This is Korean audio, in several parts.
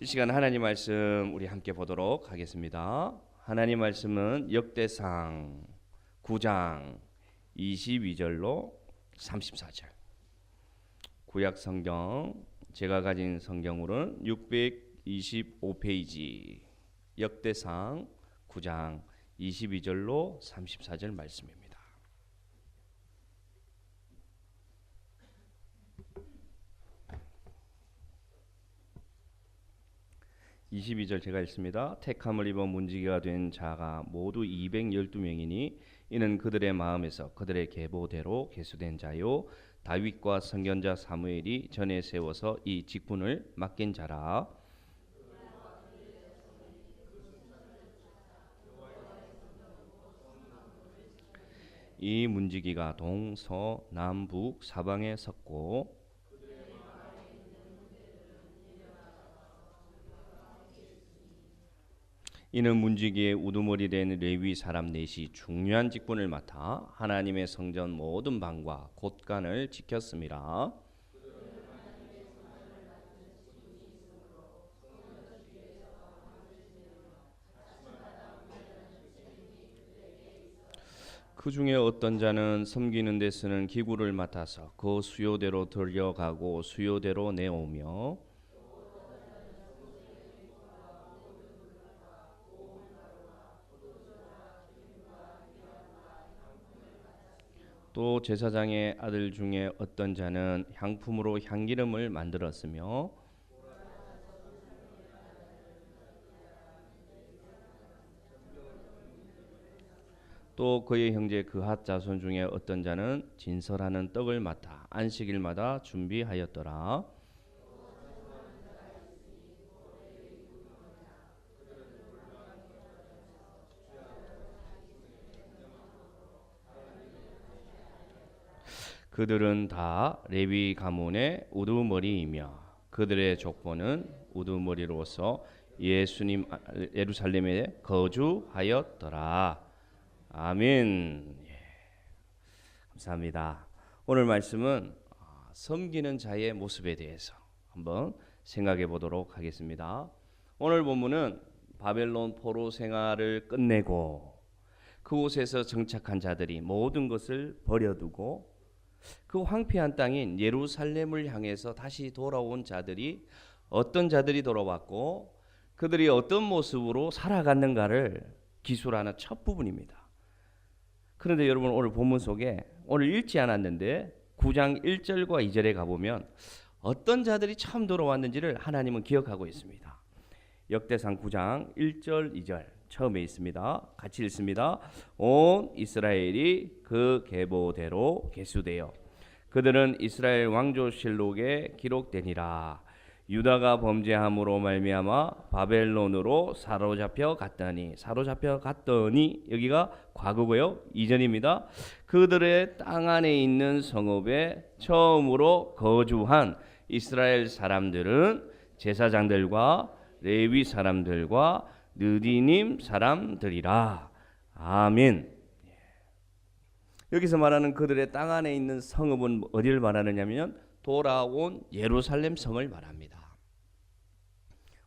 시간 하나님 말씀 우리 함께 보도록 하겠습니다. 하나님 말씀은 역대상 9장 22절로 34절. 구약 성경 제가 가진 성경으로는 625페이지 역대상 9장 22절로 34절 말씀입니다. 22절 제가 읽습니다. 택함을 입어 문지기가 된 자가 모두 212명이니 이는 그들의 마음에서 그들의 계보대로 계수된 자요 다윗과 선견자 사무엘이 전에 세워서 이 직분을 맡긴 자라. 이 문지기가 동서남북 사방에 섰고 이는 문지기의 우두머리 된 레위 사람 넷이 중요한 직분을 맡아 하나님의 성전 모든 방과 곳간을 지켰습니다. 그 중에 어떤 자는 섬기는 데 쓰는 기구를 맡아서 그 수요대로 들려가고 수요대로 내오며 또 제사장의 아들 중에 어떤 자는 향품으로 향기름을 만들었으며 또 그의 형제 그핫 자손 중에 어떤 자는 진설하는 떡을 맡아 안식일마다 준비하였더라. 그들은 다 레위 가문의 우두머리이며 그들의 족보는 우두머리로서 예수님 예루살렘에 거주하였더라. 아멘. 감사합니다. 오늘 말씀은 섬기는 자의 모습에 대해서 한번 생각해 보도록 하겠습니다. 오늘 본문은 바벨론 포로 생활을 끝내고 그곳에서 정착한 자들이 모든 것을 버려두고 그 황폐한 땅인 예루살렘을 향해서 다시 돌아온 자들이 어떤 자들이 돌아왔고 그들이 어떤 모습으로 살아갔는가를 기술하는 첫 부분입니다. 그런데 여러분 오늘 본문 속에 오늘 읽지 않았는데 9장 1절과 2절에 가보면 어떤 자들이 처음 돌아왔는지를 하나님은 기억하고 있습니다. 역대상 9장 1절 2절 처음에 있습니다. 같이 읽습니다. 온 이스라엘이 그 계보대로 계수되어 그들은 이스라엘 왕조실록에 기록되니라. 유다가 범죄함으로 말미암아 바벨론으로 사로잡혀 갔더니 여기가 과거고요. 이전입니다. 그들의 땅 안에 있는 성읍에 처음으로 거주한 이스라엘 사람들은 제사장들과 레위 사람들과 느디님 사람들이라. 아멘. 여기서 말하는 그들의 땅 안에 있는 성읍은 어디를 말하느냐면 돌아온 예루살렘 성을 말합니다.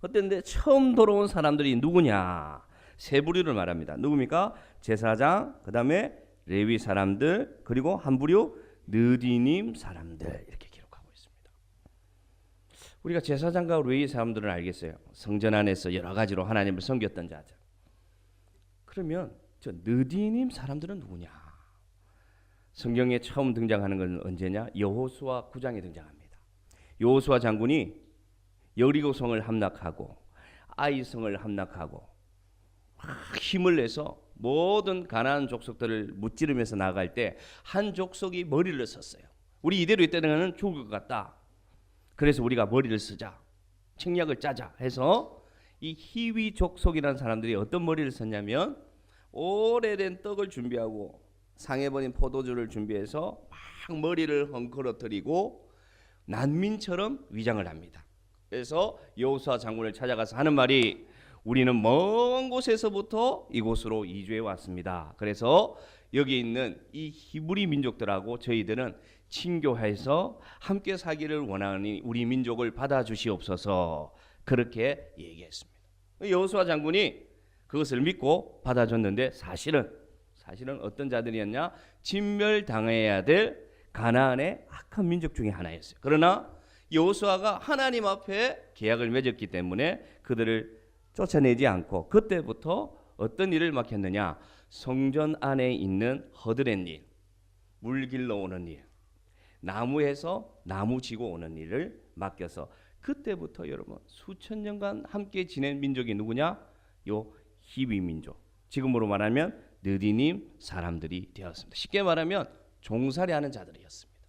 어땠는데 처음 돌아온 사람들이 누구냐? 세 부류를 말합니다. 누굽니까? 제사장, 그 다음에 레위 사람들, 그리고 한 부류 느디님 사람들 이렇게 기록하고 있습니다. 우리가 제사장과 레위 사람들은 알겠어요. 성전 안에서 여러 가지로 하나님을 섬겼던 자들. 그러면 저 느디님 사람들은 누구냐? 성경에 처음 등장하는 건 언제냐? 여호수아 9장에 등장합니다. 여호수아 장군이 여리고성을 함락하고 아이성을 함락하고 힘을 내서 모든 가나안 족속들을 무찌르면서 나갈 때 한 족속이 머리를 썼어요. 우리 이대로 있다는 죽을 것 같다. 그래서 우리가 머리를 쓰자, 책략을 짜자 해서 이 히위 족속이라는 사람들이 어떤 머리를 썼냐면 오래된 떡을 준비하고 상해버린 포도주를 준비해서 막 머리를 헝클어뜨리고 난민처럼 위장을 합니다. 그래서 여호수아 장군을 찾아가서 하는 말이 우리는 먼 곳에서부터 이곳으로 이주해 왔습니다. 그래서 여기 있는 이 히브리 민족들하고 저희들은 친교해서 함께 살기를 원하니 우리 민족을 받아주시옵소서. 그렇게 얘기했습니다. 여호수아 장군이 그것을 믿고 받아줬는데 사실은 어떤 자들이었냐? 진멸당해야 될 가나안의 악한 민족 중에 하나였어요. 그러나 여호수아가 하나님 앞에 계약을 맺었기 때문에 그들을 쫓아내지 않고 그때부터 어떤 일을 맡겼느냐? 성전 안에 있는 허드렛 일, 물 길러 오는 일, 나무에서 나무 지고 오는 일을 맡겨서 그때부터 여러분 수천 년간 함께 지낸 민족이 누구냐? 요 히위 민족, 지금으로 말하면 느디님 사람들이 되었습니다. 쉽게 말하면 종살이하는 자들이었습니다.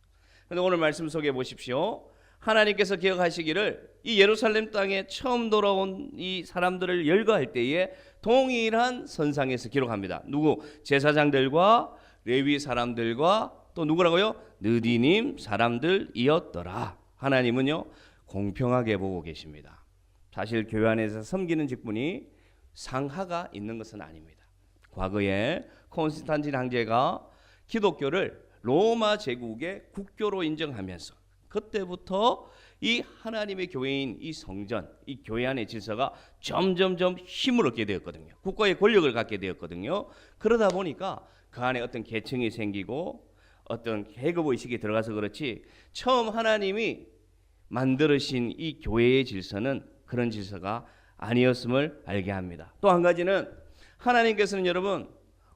그런데 오늘 말씀 속에 보십시오. 하나님께서 기억하시기를 이 예루살렘 땅에 처음 돌아온 이 사람들을 열거할 때에 동일한 선상에서 기록합니다. 누구? 제사장들과 레위 사람들과 또 누구라고요? 느디님 사람들이었더라. 하나님은요 공평하게 보고 계십니다. 사실 교회 안에서 섬기는 직분이 상하가 있는 것은 아닙니다. 과거에 콘스탄틴 황제가 기독교를 로마 제국의 국교로 인정하면서 그때부터 이 하나님의 교회인 이 성전, 이 교회 안의 질서가 점점점 힘을 얻게 되었거든요. 국가의 권력을 갖게 되었거든요. 그러다 보니까 그 안에 어떤 계층이 생기고 어떤 계급의식이 들어가서 그렇지 처음 하나님이 만들으신 이 교회의 질서는 그런 질서가 아니었음을 알게 합니다. 또 한 가지는 하나님께서는 여러분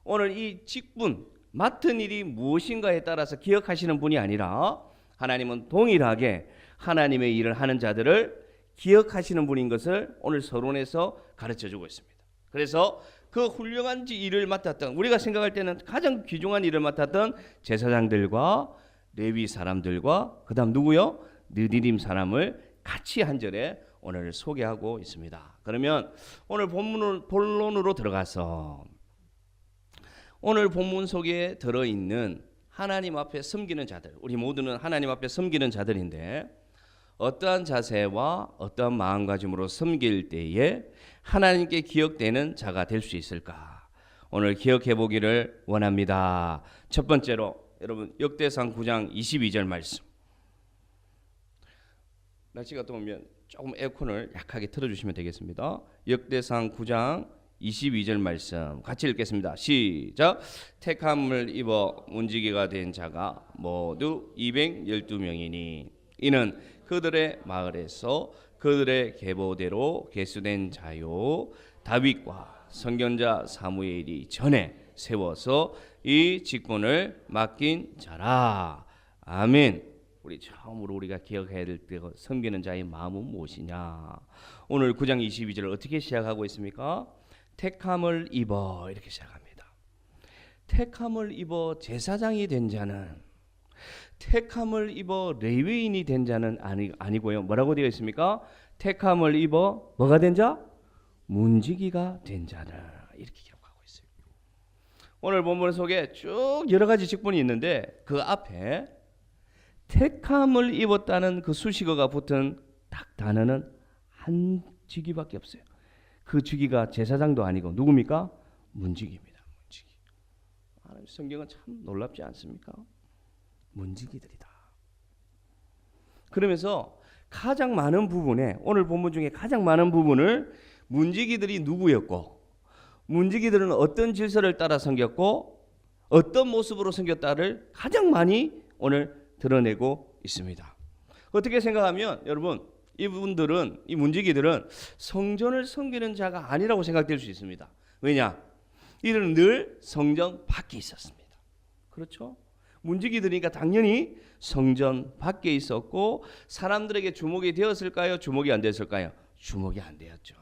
오늘 이 직분 맡은 일이 무엇인가에 따라서 기억하시는 분이 아니라 하나님은 동일하게 하나님의 일을 하는 자들을 기억하시는 분인 것을 오늘 서론에서 가르쳐주고 있습니다. 그래서 그 훌륭한 일을 맡았던 우리가 생각할 때는 가장 귀중한 일을 맡았던 제사장들과 레위 사람들과 그 다음 누구요? 느디님 사람을 같이 한 절에 오늘 소개하고 있습니다. 그러면 오늘 본론으로 들어가서 오늘 본문 속에 들어있는 하나님 앞에 섬기는 자들, 우리 모두는 하나님 앞에 섬기는 자들인데 어떠한 자세와 어떠한 마음가짐으로 섬길 때에 하나님께 기억되는 자가 될 수 있을까? 오늘 기억해 보기를 원합니다. 첫 번째로 여러분 역대상 9장 22절 말씀. 날씨가 더우면 조금 에어컨을 약하게 틀어주시면 되겠습니다. 역대상 9장 22절 말씀 같이 읽겠습니다. 시작. 택함을 입어 문지기가 된 자가 모두 212명이니 이는 그들의 마을에서 그들의 계보대로 계수된 자요 다윗과 선견자 사무엘이 전에 세워서 이 직분을 맡긴 자라. 아멘. 우리 처음으로 우리가 기억해야 될 때 섬기는 자의 마음은 무엇이냐? 오늘 9장 22절을 어떻게 시작하고 있습니까? 택함을 입어 이렇게 시작합니다. 택함을 입어 제사장이 된 자는 택함을 입어 레위인이 된 자는 아니고요. 뭐라고 되어 있습니까? 택함을 입어 뭐가 된 자? 문지기가 된 자는 이렇게 기록하고 있어요. 오늘 본문 속에 쭉 여러 가지 직분이 있는데 그 앞에 택함을 입었다는 그 수식어가 붙은 딱 단어는 한 직위밖에 없어요. 그 직위가 제사장도 아니고 누굽니까? 문지기입니다. 문지기. 성경은 참 놀랍지 않습니까? 문지기들이다. 그러면서 가장 많은 부분에 오늘 본문 중에 가장 많은 부분을 문지기들이 누구였고 문지기들은 어떤 질서를 따라 섬겼고 어떤 모습으로 섬겼다를 가장 많이 오늘 드러내고 있습니다. 어떻게 생각하면 여러분 이분들은 이 문지기들은 성전을 섬기는 자가 아니라고 생각될 수 있습니다. 왜냐? 이들은 늘 성전 밖에 있었습니다. 그렇죠? 문지기들이니까 당연히 성전 밖에 있었고 사람들에게 주목이 되었을까요? 주목이 안 됐을까요? 주목이 안 되었죠.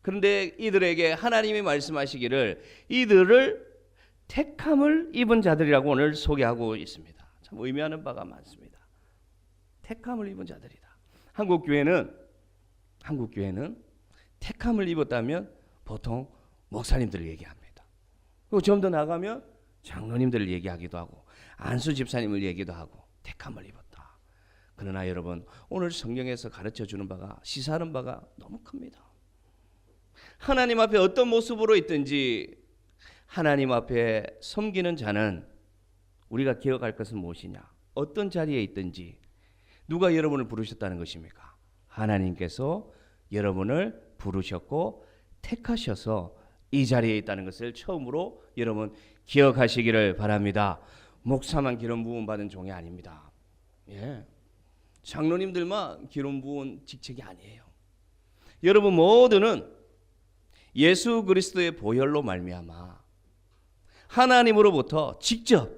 그런데 이들에게 하나님이 말씀하시기를 이들을 택함을 입은 자들이라고 오늘 소개하고 있습니다. 참 의미하는 바가 많습니다. 택함을 입은 자들이다. 한국 교회는 택함을 입었다면 보통 목사님들을 얘기합니다. 그리고 좀 더 나가면 장로님들을 얘기하기도 하고 안수 집사님을 얘기도 하고 택함을 입었다. 그러나 여러분 오늘 성경에서 가르쳐주는 바가 시사하는 바가 너무 큽니다. 하나님 앞에 어떤 모습으로 있든지 하나님 앞에 섬기는 자는 우리가 기억할 것은 무엇이냐? 어떤 자리에 있든지 누가 여러분을 부르셨다는 것입니까? 하나님께서 여러분을 부르셨고 택하셔서 이 자리에 있다는 것을 처음으로 여러분 기억하시기를 바랍니다. 목사만 기름 부음 받은 종이 아닙니다. 예, 장로님들만 기름 부은 직책이 아니에요. 여러분 모두는 예수 그리스도의 보혈로 말미암아 하나님으로부터 직접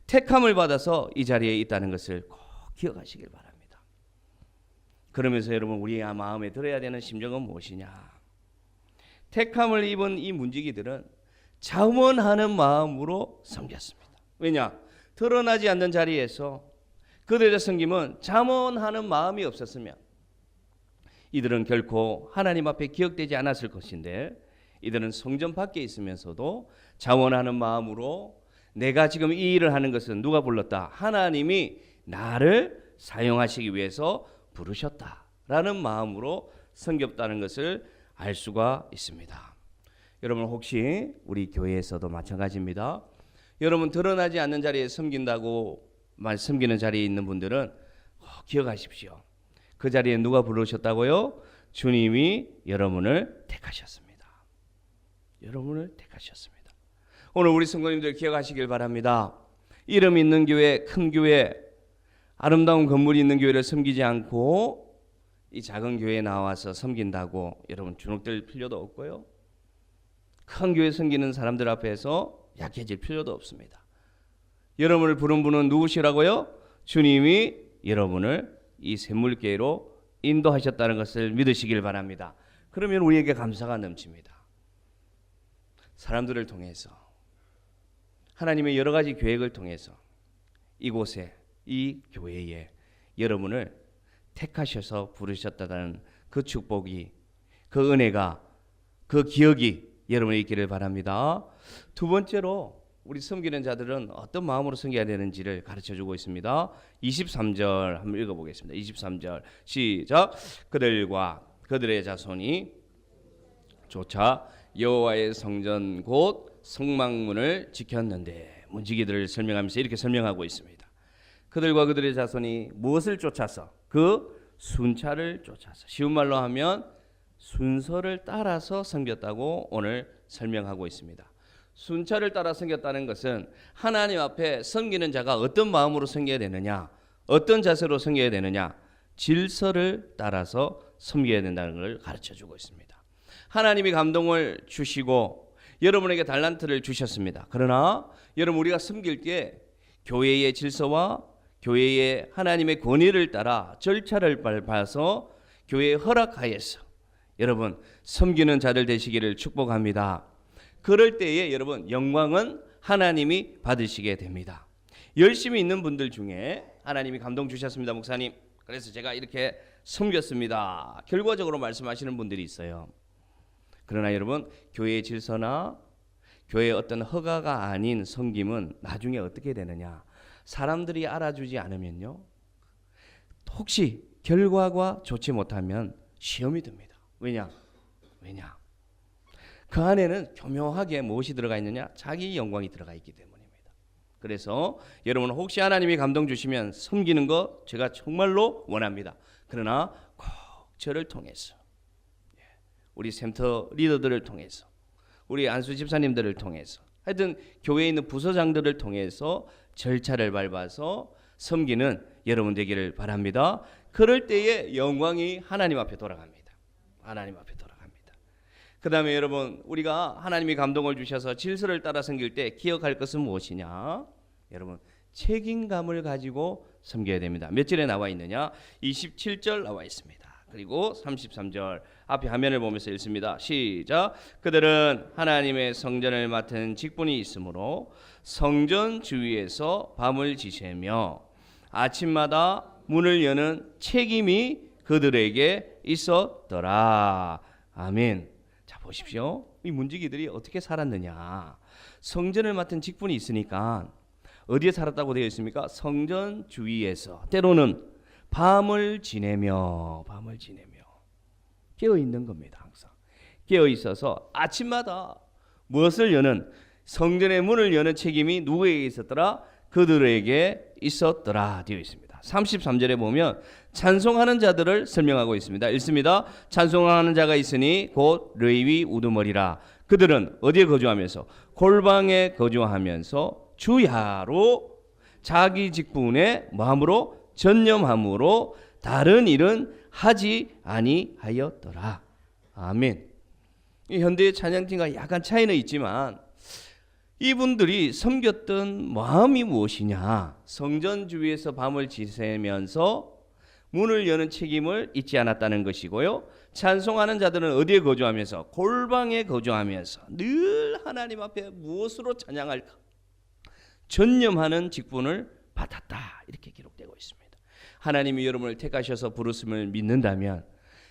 택함을 받아서 이 자리에 있다는 것을 꼭 기억하시길 바랍니다. 그러면서 여러분 우리의 마음에 들어야 되는 심정은 무엇이냐? 택함을 입은 이 문지기들은 자원하는 마음으로 섬겼습니다. 왜냐? 드러나지 않는 자리에서 그들의 섬김은 자원하는 마음이 없었으면 이들은 결코 하나님 앞에 기억되지 않았을 것인데, 이들은 성전 밖에 있으면서도 자원하는 마음으로 내가 지금 이 일을 하는 것은 누가 불렀다? 하나님이 나를 사용하시기 위해서 부르셨다라는 마음으로 섬겼다는 것을 알 수가 있습니다. 여러분 혹시 우리 교회에서도 마찬가지입니다. 여러분 드러나지 않는 자리에 섬긴다고 섬기는 자리에 있는 분들은 기억하십시오. 그 자리에 누가 부르셨다고요? 주님이 여러분을 택하셨습니다. 여러분을 택하셨습니다. 오늘 우리 성도님들 기억하시길 바랍니다. 이름 있는 교회, 큰 교회, 아름다운 건물이 있는 교회를 섬기지 않고 이 작은 교회에 나와서 섬긴다고 여러분 주눅들 필요도 없고요. 큰 교회 섬기는 사람들 앞에서 약해질 필요도 없습니다. 여러분을 부른 분은 누구시라고요? 주님이 여러분을 이 샘물교회로 인도하셨다는 것을 믿으시길 바랍니다. 그러면 우리에게 감사가 넘칩니다. 사람들을 통해서 하나님의 여러 가지 계획을 통해서 이곳에 이 교회에 여러분을 택하셔서 부르셨다는 그 축복이, 그 은혜가, 그 기억이 여러분에 있기를 바랍니다. 두 번째로 우리 섬기는 자들은 어떤 마음으로 섬겨야 되는지를 가르쳐주고 있습니다. 23절 한번 읽어보겠습니다. 23절 시작. 그들과 그들의 자손이 조차 여호와의 성전 곧 성막문을 지켰는데, 문지기들을 설명하면서 이렇게 설명하고 있습니다. 그들과 그들의 자손이 무엇을 쫓아서? 그 순찰을 쫓아서, 쉬운 말로 하면 순서를 따라서 섬겼다고 오늘 설명하고 있습니다. 순찰을 따라 섬겼다는 것은 하나님 앞에 섬기는 자가 어떤 마음으로 섬겨야 되느냐, 어떤 자세로 섬겨야 되느냐, 질서를 따라서 섬겨야 된다는 걸 가르쳐주고 있습니다. 하나님이 감동을 주시고 여러분에게 달란트를 주셨습니다. 그러나 여러분 우리가 섬길 때 교회의 질서와 교회의 하나님의 권위를 따라 절차를 밟아서 교회의 허락하에서 여러분 섬기는 자들 되시기를 축복합니다. 그럴 때에 여러분 영광은 하나님이 받으시게 됩니다. 열심히 있는 분들 중에 하나님이 감동 주셨습니다, 목사님. 그래서 제가 이렇게 섬겼습니다. 결과적으로 말씀하시는 분들이 있어요. 그러나 여러분 교회의 질서나 교회의 어떤 허가가 아닌 섬김은 나중에 어떻게 되느냐? 사람들이 알아주지 않으면요, 혹시 결과가 좋지 못하면 시험이 듭니다. 왜냐? 그 안에는 교묘하게 무엇이 들어가 있느냐? 자기 영광이 들어가 있기 때문입니다. 그래서 여러분 혹시 하나님이 감동 주시면 섬기는 거 제가 정말로 원합니다. 그러나 꼭 저를 통해서, 우리 센터 리더들을 통해서, 우리 안수 집사님들을 통해서, 하여튼 교회에 있는 부서장들을 통해서 절차를 밟아서 섬기는 여러분 되기를 바랍니다. 그럴 때에 영광이 하나님 앞에 돌아갑니다. 하나님 앞에 돌아갑니다. 그 다음에 여러분 우리가 하나님이 감동을 주셔서 질서를 따라 섬길 때 기억할 것은 무엇이냐? 여러분 책임감을 가지고 섬겨야 됩니다. 몇 절에 나와 있느냐? 27절 나와 있습니다. 그리고 33절 앞에 화면을 보면서 읽습니다. 시작. 그들은 하나님의 성전을 맡은 직분이 있으므로 성전 주위에서 밤을 지새며 아침마다 문을 여는 책임이 그들에게 있었더라. 아멘. 자 보십시오. 이 문지기들이 어떻게 살았느냐? 성전을 맡은 직분이 있으니까 어디에 살았다고 되어 있습니까? 성전 주위에서, 때로는 밤을 지내며 깨어 있는 겁니다. 항상 깨어 있어서 아침마다 무엇을 여는, 성전의 문을 여는 책임이 누구에게 있었더라? 그들에게 있었더라 되어 있습니다. 33절에 보면 찬송하는 자들을 설명하고 있습니다. 읽습니다. 찬송하는 자가 있으니 곧 레위 우두머리라. 그들은 어디에 거주하면서? 골방에 거주하면서 주야로 자기 직분에 마음으로 전념함으로 다른 일은 하지 아니하였더라. 아멘. 현대의 찬양팀과 약간 차이는 있지만 이분들이 섬겼던 마음이 무엇이냐? 성전 주위에서 밤을 지새면서 문을 여는 책임을 잊지 않았다는 것이고요. 찬송하는 자들은 어디에 거주하면서? 골방에 거주하면서 늘 하나님 앞에 무엇으로 찬양할까? 전념하는 직분을 받았다. 이렇게 기록되고 있습니다. 하나님이 여러분을 택하셔서 부르심을 믿는다면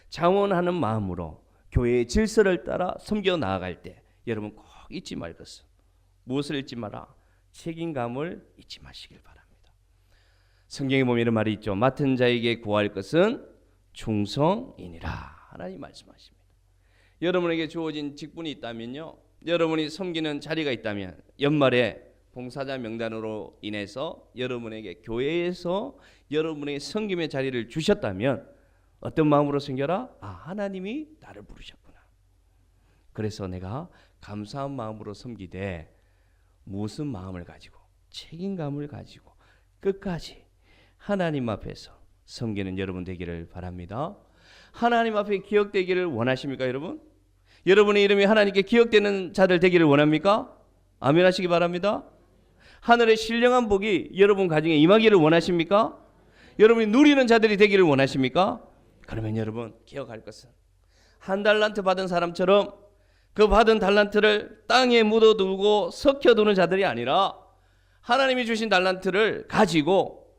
장원하는 마음으로 교회의 질서를 따라 섬겨 나아갈 때 여러분 꼭 잊지 말 것은 무엇을 잊지 마라? 책임감을 잊지 마시길 바랍니다. 성경에 보면 이런 말이 있죠. 맡은 자에게 구할 것은 충성이니라. 하나님 말씀하십니다. 여러분에게 주어진 직분이 있다면요, 여러분이 섬기는 자리가 있다면 연말에 봉사자 명단으로 인해서 여러분에게 교회에서 여러분에게 섬김의 자리를 주셨다면 어떤 마음으로 섬겨라? 하나님이 나를 부르셨구나. 그래서 내가 감사한 마음으로 섬기되 무슨 마음을 가지고 책임감을 가지고 끝까지 하나님 앞에서 섬기는 여러분 되기를 바랍니다. 하나님 앞에 기억되기를 원하십니까, 여러분? 여러분의 이름이 하나님께 기억되는 자들 되기를 원합니까? 아멘 하시기 바랍니다. 하늘의 신령한 복이 여러분 가정에 임하기를 원하십니까? 여러분이 누리는 자들이 되기를 원하십니까? 그러면 여러분 기억할 것은 한 달란트 받은 사람처럼 그 받은 달란트를 땅에 묻어두고 섞여두는 자들이 아니라 하나님이 주신 달란트를 가지고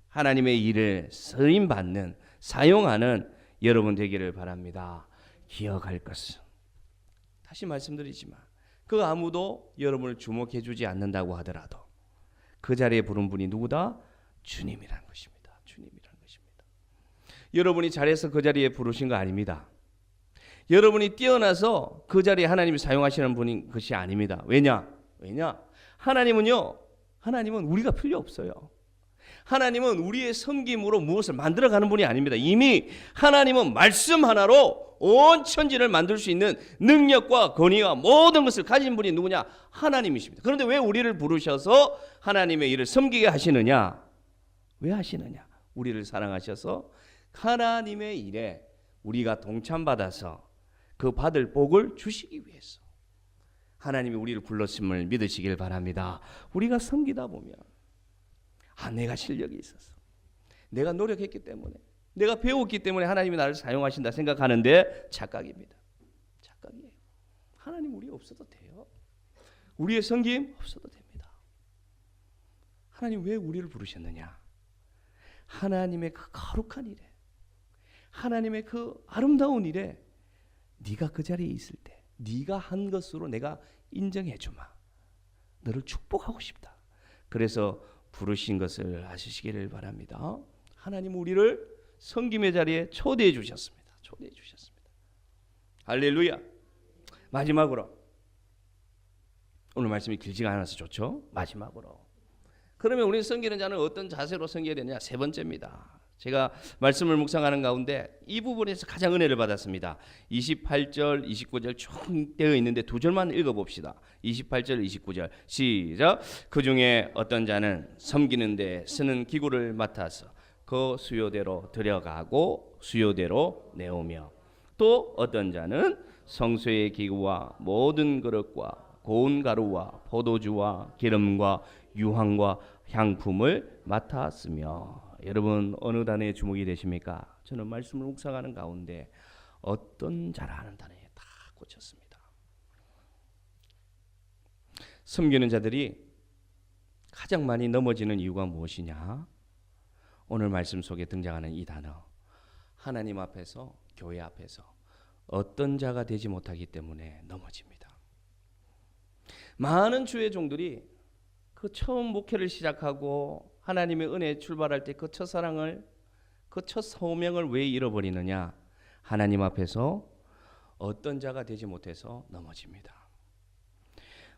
하나님의 일을 쓰임받는 사용하는 여러분 되기를 바랍니다. 기억할 것은 다시 말씀드리지만 그 아무도 여러분을 주목해 주지 않는다고 하더라도 그 자리에 부른 분이 누구다? 주님이라는 것입니다. 주님이라는 것입니다. 여러분이 잘해서 그 자리에 부르신 거 아닙니다. 여러분이 뛰어나서 그 자리에 하나님이 사용하시는 분인 것이 아닙니다. 왜냐? 하나님은 우리가 필요 없어요. 하나님은 우리의 섬김으로 무엇을 만들어가는 분이 아닙니다. 이미 하나님은 말씀 하나로 온 천지를 만들 수 있는 능력과 권위와 모든 것을 가진 분이 누구냐? 하나님이십니다. 그런데 왜 우리를 부르셔서 하나님의 일을 섬기게 하시느냐? 왜 하시느냐? 우리를 사랑하셔서 하나님의 일에 우리가 동참받아서 그 받을 복을 주시기 위해서 하나님이 우리를 불렀음을 믿으시길 바랍니다. 우리가 섬기다 보면 내가 실력이 있어서 내가 노력했기 때문에 내가 배웠기 때문에 하나님이 나를 사용하신다 생각하는데 착각입니다. 착각이에요. 하나님 우리 없어도 돼요. 우리의 섬김 없어도 됩니다. 하나님 왜 우리를 부르셨느냐? 하나님의 그 거룩한 일에 하나님의 그 아름다운 일에 네가 그 자리에 있을 때 네가 한 것으로 내가 인정해 주마. 너를 축복하고 싶다. 그래서 부르신 것을 아시기를 바랍니다. 하나님 우리를 섬김의 자리에 초대해 주셨습니다. 초대해 주셨습니다. 할렐루야. 마지막으로 오늘 말씀이 길지가 않아서 좋죠. 마지막으로 그러면 우리 섬기는 자는 어떤 자세로 섬겨야 되냐? 세 번째입니다. 제가 말씀을 묵상하는 가운데 이 부분에서 가장 은혜를 받았습니다. 28절, 29절 쭉 되어 있는데 두 절만 읽어봅시다. 28절, 29절 시작. 그 중에 어떤 자는 섬기는 데 쓰는 기구를 맡아서 그 수요대로 들여가고 수요대로 내오며 또 어떤 자는 성소의 기구와 모든 그릇과 고운 가루와 포도주와 기름과 유황과 향품을 맡았으며. 여러분 어느 단어에 주목이 되십니까? 저는 말씀을 묵상하는 가운데 어떤 자라는 단어에 다 꽂혔습니다. 섬기는 자들이 가장 많이 넘어지는 이유가 무엇이냐? 오늘 말씀 속에 등장하는 이 단어, 하나님 앞에서 교회 앞에서 어떤 자가 되지 못하기 때문에 넘어집니다. 많은 주의 종들이 그 처음 목회를 시작하고 하나님의 은혜에 출발할 때 그 첫사랑을, 그 첫 소명을 왜 잃어버리느냐? 하나님 앞에서 어떤 자가 되지 못해서 넘어집니다.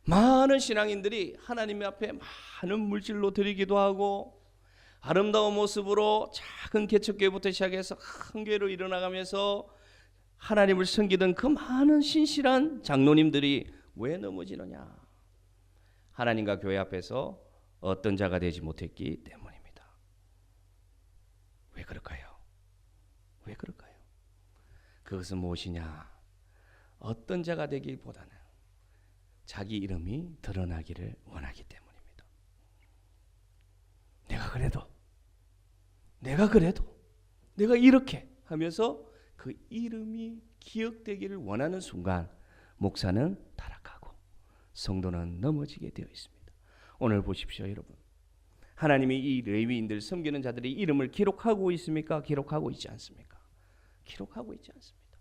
많은 신앙인들이 하나님 앞에 많은 물질로 드리기도 하고 아름다운 모습으로 작은 개척교회부터 시작해서 큰 교회로 일어나가면서 하나님을 섬기던 그 많은 신실한 장로님들이 왜 넘어지느냐? 하나님과 교회 앞에서 어떤 자가 되지 못했기 때문입니다. 왜 그럴까요? 왜 그럴까요? 그것은 무엇이냐? 어떤 자가 되기보다는 자기 이름이 드러나기를 원하기 때문입니다. 내가 이렇게 하면서 그 이름이 기억되기를 원하는 순간 목사는 타락하고 성도는 넘어지게 되어 있습니다. 오늘 보십시오, 여러분. 하나님이 이 레위인들 섬기는 자들의 이름을 기록하고 있습니까? 기록하고 있지 않습니까? 기록하고 있지 않습니다.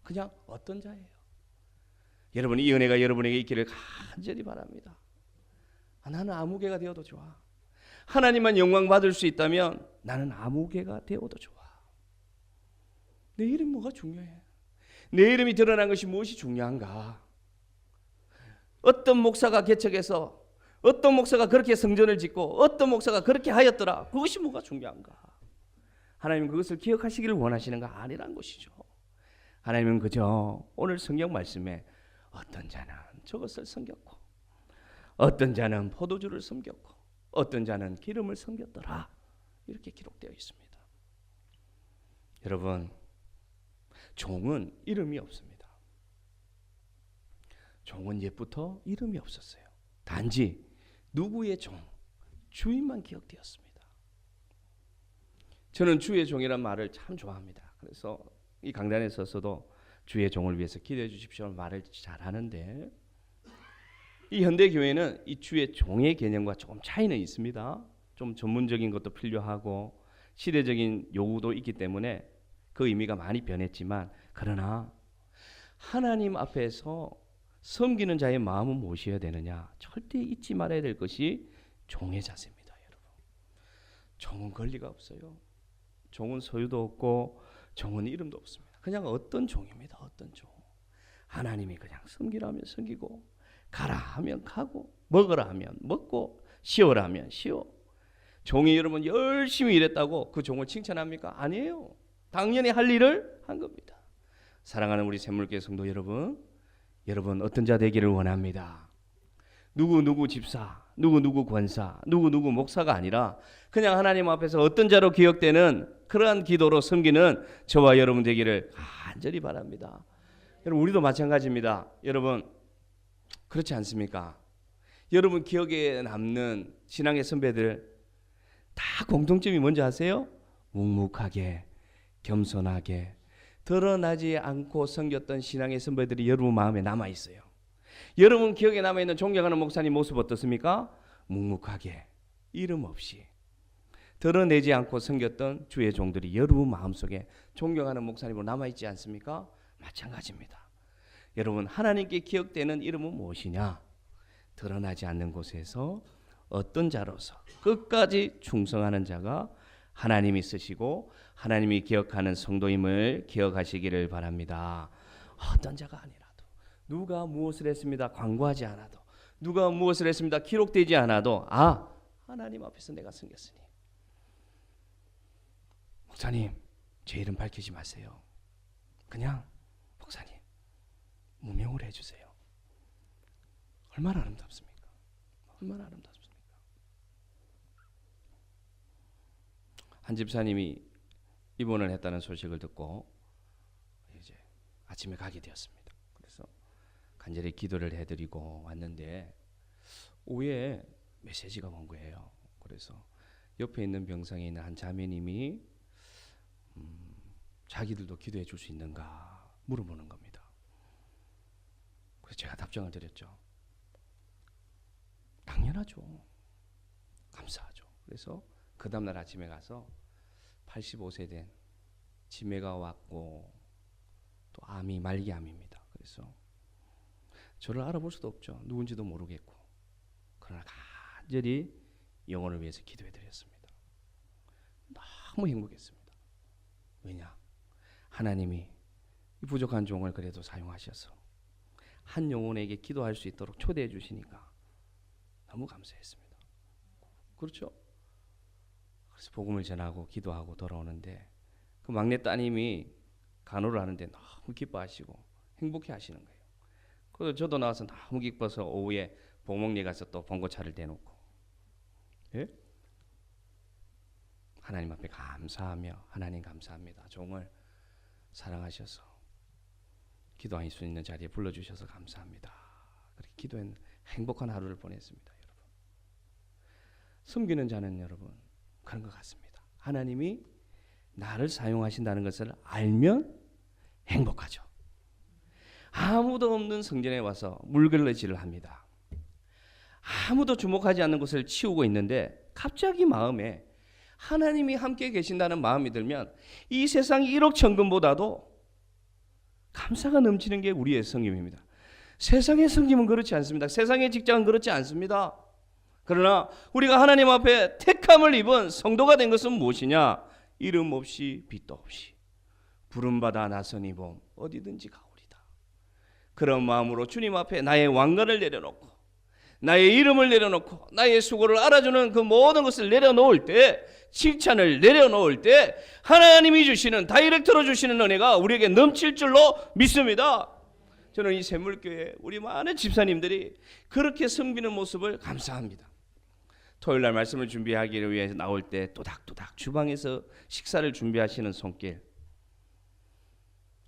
그냥 어떤 자예요. 여러분, 이 은혜가 여러분에게 있기를 간절히 바랍니다. 나는 아무개가 되어도 좋아. 하나님만 영광 받을 수 있다면 나는 아무개가 되어도 좋아. 내 이름 뭐가 중요해? 내 이름이 드러난 것이 무엇이 중요한가? 어떤 목사가 개척해서 어떤 목사가 그렇게 성전을 짓고 어떤 목사가 그렇게 하였더라. 그것이 뭐가 중요한가? 하나님은 그것을 기억하시기를 원하시는가? 아니란 것이죠. 하나님은 그저 오늘 성경 말씀에 어떤 자는 저것을 섬겼고 어떤 자는 포도주를 섬겼고 어떤 자는 기름을 섬겼더라. 이렇게 기록되어 있습니다. 여러분, 종은 이름이 없습니다. 종은 옛부터 이름이 없었어요. 단지 누구의 종, 주인만 기억되었습니다. 저는 주의 종이란 말을 참 좋아합니다. 그래서 이 강단에 서서도 주의 종을 위해서 기도해 주십시오 말을 잘 하는데, 이 현대 교회는 이 주의 종의 개념과 조금 차이는 있습니다. 좀 전문적인 것도 필요하고 시대적인 요구도 있기 때문에 그 의미가 많이 변했지만, 그러나 하나님 앞에서 섬기는 자의 마음은 무엇이어야 되느냐? 절대 잊지 말아야 될 것이 종의 자세입니다. 여러분, 종은 권리가 없어요. 종은 소유도 없고 종은 이름도 없습니다. 그냥 어떤 종입니다. 어떤 종. 하나님이 그냥 섬기라 하면 섬기고, 가라 하면 가고, 먹으라 하면 먹고, 쉬어라 하면 쉬어. 종이 여러분 열심히 일했다고 그 종을 칭찬합니까? 아니에요. 당연히 할 일을 한 겁니다. 사랑하는 우리 샘물교회 성도 여러분, 여러분 어떤 자 되기를 원합니다. 누구 집사, 누구 권사, 누구 목사가 아니라 그냥 하나님 앞에서 어떤 자로 기억되는 그러한 기도로 섬기는 저와 여러분 되기를 간절히 바랍니다. 여러분, 우리도 마찬가지입니다. 여러분, 그렇지 않습니까? 여러분 기억에 남는 신앙의 선배들 다 공통점이 뭔지 아세요? 묵묵하게, 겸손하게, 드러나지 않고 섬겼던 신앙의 선배들이 여러분 마음에 남아있어요. 여러분 기억에 남아있는 존경하는 목사님 모습 어떻습니까? 묵묵하게, 이름 없이 드러내지 않고 섬겼던 주의 종들이 여러분 마음속에 존경하는 목사님으로 남아있지 않습니까? 마찬가지입니다. 여러분, 하나님께 기억되는 이름은 무엇이냐? 드러나지 않는 곳에서 어떤 자로서 끝까지 충성하는 자가 하나님이 쓰시고 하나님이 기억하는 성도임을 기억하시기를 바랍니다. 어떤 자가 아니라도, 누가 무엇을 했습니다 광고하지 않아도, 누가 무엇을 했습니다 기록되지 않아도, 하나님 앞에서 내가 섬겼으니, 목사님 제 이름 밝히지 마세요. 그냥 목사님 무명으로 해주세요. 얼마나 아름답습니까? 얼마나 아름답습니까? 한 집사님이 입원을 했다는 소식을 듣고 이제 아침에 가게 되었습니다. 그래서 간절히 기도를 해드리고 왔는데 오후에 메시지가 온 거예요. 그래서 옆에 있는 병상에 있는 한 자매님이 자기들도 기도해 줄 수 있는가 물어보는 겁니다. 그래서 제가 답장을 드렸죠. 당연하죠. 감사하죠. 그래서 그 다음날 아침에 가서 85세 된 치매가 왔고 또 암이 말기암입니다. 그래서 저를 알아볼 수도 없죠. 누군지도 모르겠고, 그러나 간절히 영혼을 위해서 기도해 드렸습니다. 너무 행복했습니다. 왜냐? 하나님이 이 부족한 종을 그래도 사용하셔서 한 영혼에게 기도할 수 있도록 초대해 주시니까 너무 감사했습니다. 그렇죠? 그래서 복음을 전하고 기도하고 돌아오는데 그 막내 따님이 간호를 하는데 너무 기뻐하시고 행복해 하시는 거예요. 그래서 저도 나와서 너무 기뻐서 오후에 복목리에 가서 또 봉고차를 대놓고, 예? 하나님 앞에 감사하며, 하나님 감사합니다. 종을 사랑하셔서 기도할 수 있는 자리에 불러주셔서 감사합니다. 그렇게 기도한 행복한 하루를 보냈습니다. 여러분, 섬기는 자는 여러분 그런 것 같습니다. 하나님이 나를 사용하신다는 것을 알면 행복하죠. 아무도 없는 성전에 와서 물걸레질을 합니다. 아무도 주목하지 않는 것을 치우고 있는데 갑자기 마음에 하나님이 함께 계신다는 마음이 들면 이 세상 1억 천금보다도 감사가 넘치는 게 우리의 섬김입니다. 세상의 섬김은 그렇지 않습니다. 세상의 직장은 그렇지 않습니다. 그러나 우리가 하나님 앞에 택함을 입은 성도가 된 것은 무엇이냐? 이름 없이 빛도 없이 부름받아 나서니 봄 어디든지 가오리다. 그런 마음으로 주님 앞에 나의 왕관을 내려놓고 나의 이름을 내려놓고 나의 수고를 알아주는 그 모든 것을 내려놓을 때, 칭찬을 내려놓을 때 하나님이 주시는, 다이렉트로 주시는 은혜가 우리에게 넘칠 줄로 믿습니다. 저는 이 샘물교회 우리 많은 집사님들이 그렇게 섬기는 모습을 감사합니다. 토요일날 말씀을 준비하기를 위해서 나올 때 또닥또닥 주방에서 식사를 준비하시는 손길,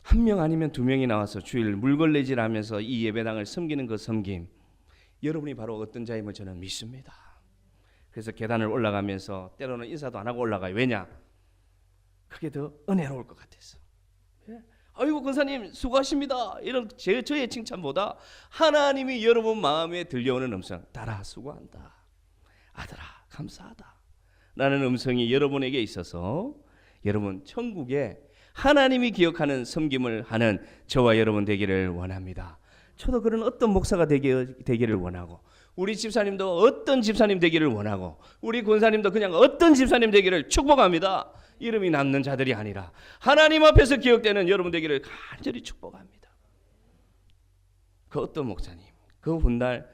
한 명 아니면 두 명이 나와서 주일 물걸레질하면서 이 예배당을 섬기는 그 섬김, 여러분이 바로 어떤 자임을 저는 믿습니다. 그래서 계단을 올라가면서 때로는 인사도 안 하고 올라가요. 왜냐? 그게 더 은혜로울 것 같아서. 아이고 권사님 수고하십니다, 이런 저의 칭찬보다 하나님이 여러분 마음에 들려오는 음성, 딸아 수고한다, 아들아 감사하다 라는 음성이 여러분에게 있어서 여러분 천국에 하나님이 기억하는 섬김을 하는 저와 여러분 되기를 원합니다. 저도 그런 어떤 목사가 되기를 원하고, 우리 집사님도 어떤 집사님 되기를 원하고, 우리 권사님도 그냥 어떤 집사님 되기를 축복합니다. 이름이 남는 자들이 아니라 하나님 앞에서 기억되는 여러분 되기를 간절히 축복합니다. 그 어떤 목사님, 그 훗날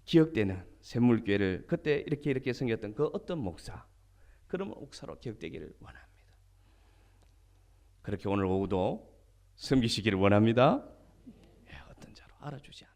기억되는 샘물교회를 그때 이렇게 섬겼던 그 어떤 목사, 그런 목사로 기억되기를 원합니다. 그렇게 오늘 오후도 섬기시기를 원합니다. 어떤 자로 알아주지 않습니다.